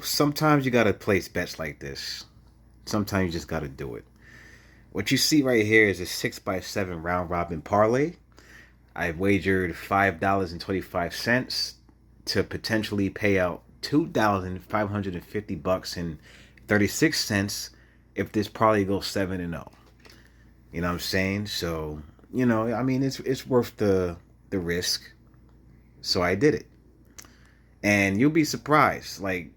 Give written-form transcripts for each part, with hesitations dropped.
Sometimes you gotta place bets like this. Sometimes you just gotta do it. What you see right here is a 6x7 round robin parlay. I wagered $5.25 to potentially pay out $2,550 and 36 cents if this parlay goes 7-0. You know what I'm saying? So, it's worth the risk. So I did it. And you'll be surprised. When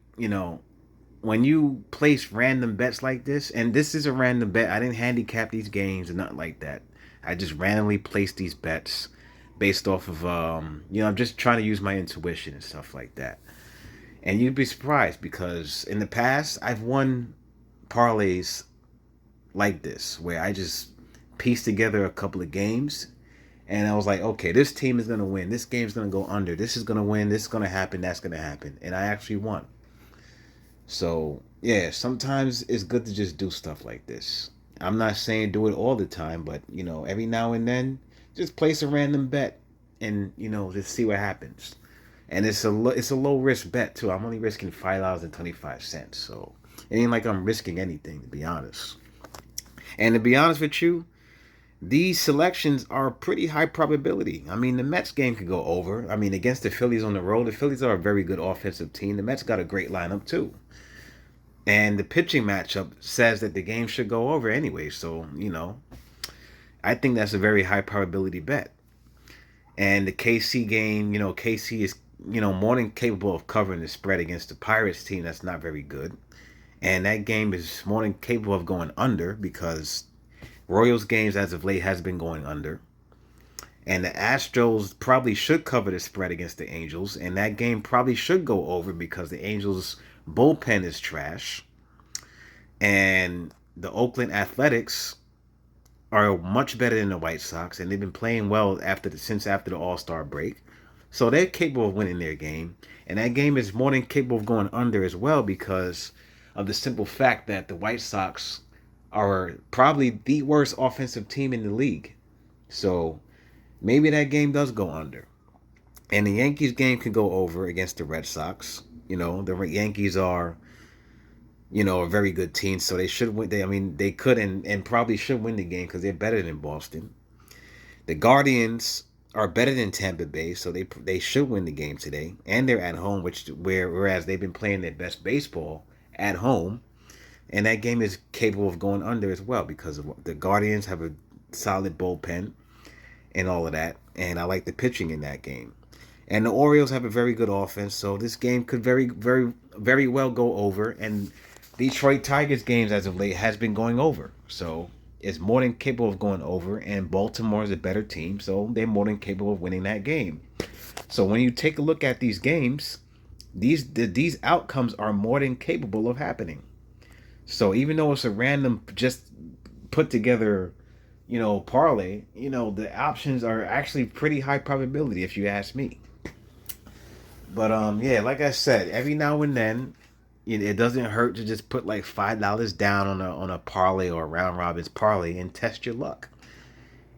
you place random bets like this, and this is a random bet, I didn't handicap these games or nothing like that. I just randomly placed these bets based off of, I'm just trying to use my intuition and stuff like that. And you'd be surprised because in the past, I've won parlays like this, where I just pieced together a couple of games and I was like, okay, this team is going to win. This game's going to go under. This is going to win. This is going to happen. That's going to happen. And I actually won. So, yeah, sometimes it's good to just do stuff like this. I'm not saying do it all the time, but, every now and then, just place a random bet and, just see what happens. And it's a low risk bet, too. I'm only risking $5.25. So, it ain't like I'm risking anything, to be honest. And to be honest with you, these selections are pretty high probability. I mean, the Mets game could go over. I mean, against the Phillies on the road, the Phillies are a very good offensive team. The Mets got a great lineup, too. And the pitching matchup says that the game should go over anyway. So, I think that's a very high probability bet. And the KC game, KC is, more than capable of covering the spread against the Pirates team that's not very good. And that game is more than capable of going under because Royals games as of late has been going under. And the Astros probably should cover the spread against the Angels. And that game probably should go over because the Angels bullpen is trash. And the Oakland Athletics are much better than the White Sox, and they've been playing well since after the All-Star break. So they're capable of winning their game. And that game is more than capable of going under as well because of the simple fact that the White Sox are probably the worst offensive team in the league. So maybe that game does go under. And the Yankees game could go over against the Red Sox. The Yankees are, a very good team, so they should win. They could and probably should win the game because they're better than Boston. The Guardians are better than Tampa Bay, so they should win the game today, and they're at home, whereas they've been playing their best baseball at home, and that game is capable of going under as well because the Guardians have a solid bullpen and all of that, and I like the pitching in that game. And the Orioles have a very good offense, so this game could very, very, very well go over. And Detroit Tigers games as of late has been going over, so it's more than capable of going over. And Baltimore is a better team, so they're more than capable of winning that game. So when you take a look at these games, these outcomes are more than capable of happening. So even though it's a random, just put together, parlay, the options are actually pretty high probability if you ask me. But yeah, like I said, every now and then, it doesn't hurt to just put like $5 down on a parlay or a round robin's parlay and test your luck.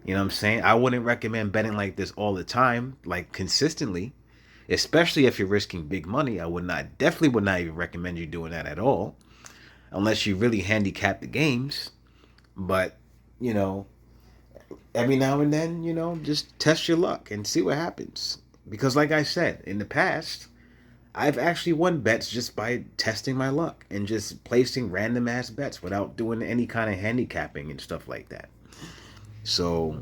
You know what I'm saying? I wouldn't recommend betting like this all the time, like consistently, especially if you're risking big money. Definitely would not even recommend you doing that at all, unless you really handicap the games. But every now and then, just test your luck and see what happens. Because like I said, in the past, I've actually won bets just by testing my luck and just placing random ass bets without doing any kind of handicapping and stuff like that. So,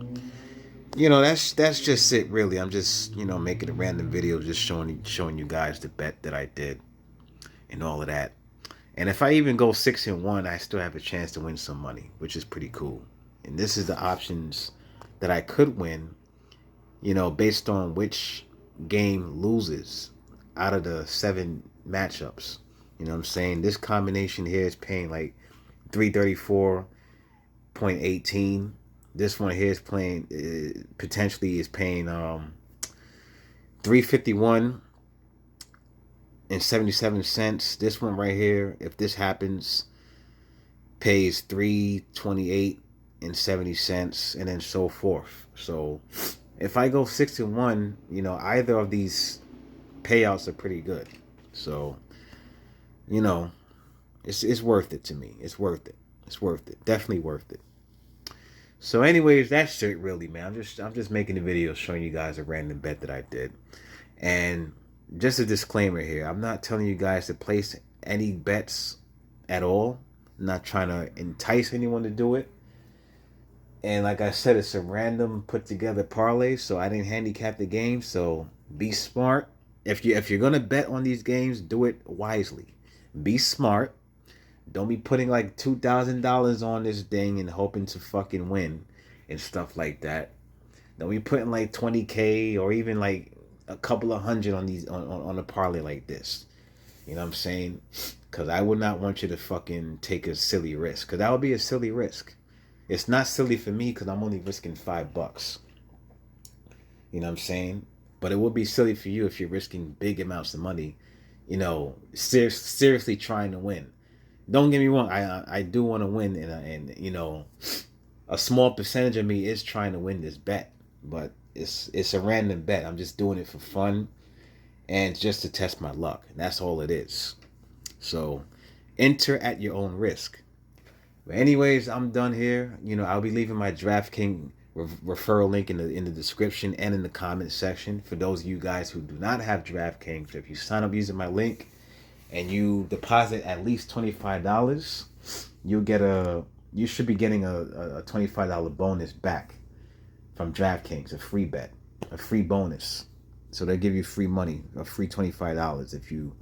that's just it really. I'm just, making a random video just showing you guys the bet that I did and all of that. And if I even go 6-1, I still have a chance to win some money, which is pretty cool. And this is the options that I could win, based on which game loses out of the 7 matchups. You know what I'm saying? This combination here is paying like 334.18. This one here is playing potentially is paying 351 and 77 cents. This one right here, if this happens, pays 328 and 70 cents, and then so forth. So if I go 6-1, either of these payouts are pretty good. So you know, it's worth it to me. It's worth it. It's worth it. Definitely worth it. So, anyways, that's it, really, man. I'm just making a video showing you guys a random bet that I did, and just a disclaimer here: I'm not telling you guys to place any bets at all. I'm not trying to entice anyone to do it. And like I said, it's a random put together parlay, so I didn't handicap the game. So be smart. If you're gonna bet on these games, do it wisely. Be smart. Don't be putting like $2,000 on this thing and hoping to fucking win and stuff like that. Don't be putting like 20K or even like a couple of hundred on these on a parlay like this. You know what I'm saying? Because I would not want you to fucking take a silly risk. Because that would be a silly risk. It's not silly for me because I'm only risking $5. You know what I'm saying? But it would be silly for you if you're risking big amounts of money. Seriously trying to win. Don't get me wrong. I do want to win, and a small percentage of me is trying to win this bet. But it's a random bet. I'm just doing it for fun and just to test my luck. That's all it is. So enter at your own risk. But anyways, I'm done here. I'll be leaving my DraftKings referral link in the description and in the comment section for those of you guys who do not have DraftKings. If you sign up using my link and you deposit at least $25, you should be getting a $25 bonus back from DraftKings, a free bet, a free bonus. So they give you free money, a free $25 if you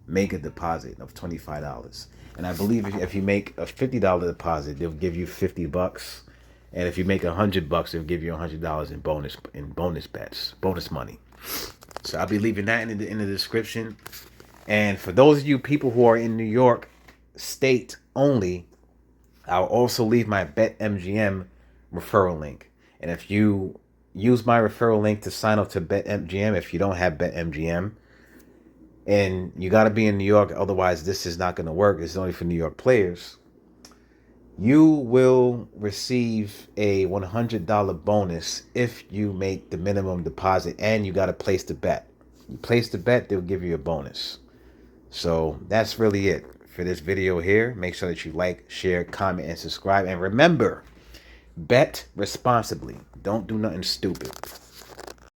make a deposit of $25. And I believe if you make a $50 deposit, they'll give you $50. And if you make $100, they'll give you $100 in bonus bets, bonus money. So I'll be leaving that in the description. And for those of you people who are in New York State only, I'll also leave my BetMGM referral link. And if you use my referral link to sign up to BetMGM, if you don't have BetMGM, and you got to be in New York, otherwise this is not going to work. It's only for New York players. You will receive a $100 bonus if you make the minimum deposit, and you got to place the bet. You place the bet, they'll give you a bonus. So that's really it for this video here. Make sure that you like, share, comment, and subscribe. And remember, bet responsibly. Don't do nothing stupid.